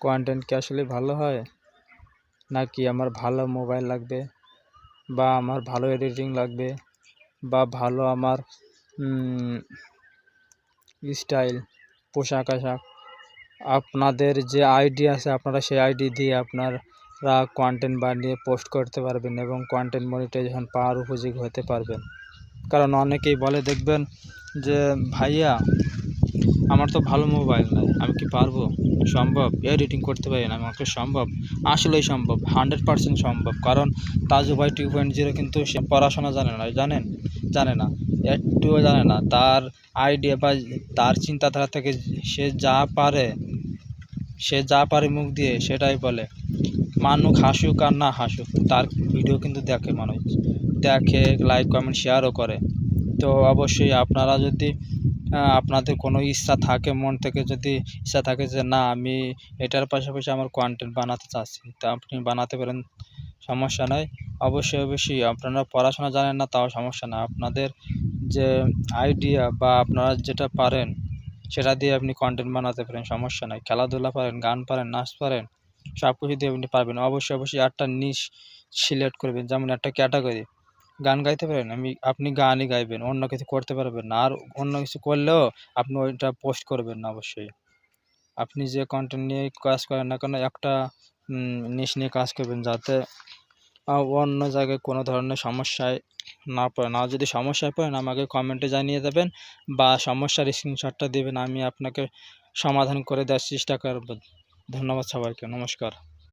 Content কি আসলে ভালো হয়, নাকি আমার ভালো মোবাইল লাগবে, বা আমার ভালো এডিটিং লাগবে, বা ভালো আমার স্টাইল, পোশাক আশাক। আপনাদের যে আইডি আছে আপনারা সেই আইডি দিয়ে আপনারা কন্টেন্ট বানিয়ে পোস্ট করতে পারবেন এবং কন্টেন্ট মনিটাইজেশন পাওয়ার উপযোগী হতে পারবেন। কারণ অনেকেই বলে দেখবেন যে ভাইয়া আমার তো ভালো মোবাইল নাই, আমি কি পারবো, সম্ভব এডিটিং করতে পারি না, আমাকে সম্ভব? আসলেই সম্ভব, 100% সম্ভব। কারণ তাজু ভাই 2.0 কিন্তু সে পড়াশোনা জানে না, একটুও জানে না। তার আইডিয়া বা তার চিন্তাধারা থেকে সে যা পারে মুখ দিয়ে সেটাই বলে। মানুষ হাসুক আর না হাসুক, তার ভিডিও কিন্তু দেখে, লাইক কমেন্ট শেয়ারও করে। তো অবশ্যই আপনারা যদি আপনাদের কোনো ইচ্ছা থাকে, মন থেকে যদি ইচ্ছা থাকে যে না আমি এটার পাশাপাশি আমার কন্টেন্ট বানাতে চাচ্ছি, তা আপনি বানাতে পারেন, সমস্যা নাই। অবশ্যই আপনারা পড়াশোনা জানেন না তাও সমস্যা না, আপনাদের যে আইডিয়া বা আপনারা যেটা পারেন সেটা দিয়ে আপনি কন্টেন্ট বানাতে পারেন, সমস্যা নাই। খেলাধুলা পারেন, গান পারেন, নাচ পারেন, সব কিছু দিয়ে আপনি পারবেন। অবশ্যই একটা নিশ সিলেক্ট করবেন, যেমন একটা ক্যাটাগরি। গান গাইতে পারেন, আপনি গানই গাইবেন, অন্য কিছু করতে পারবেন না। আর অন্য কিছু করলেও আপনি ওইটা পোস্ট করবেন না। অবশ্যই আপনি যে কন্টেন্ট নিয়ে কাজ করেন না কেন, একটা নিশ নিয়ে কাজ করবেন, যাতে অন্য জায়গায় কোনো ধরনের সমস্যায় না পড়েন। আর যদি সমস্যায় পড়েন আমাকে কমেন্টে জানিয়ে দেবেন বা সমস্যার স্ক্রিনশটটা দেবেন, আমি আপনাকে সমাধান করে দেওয়ার চেষ্টা করব। ধন্যবাদ সবাইকে, নমস্কার।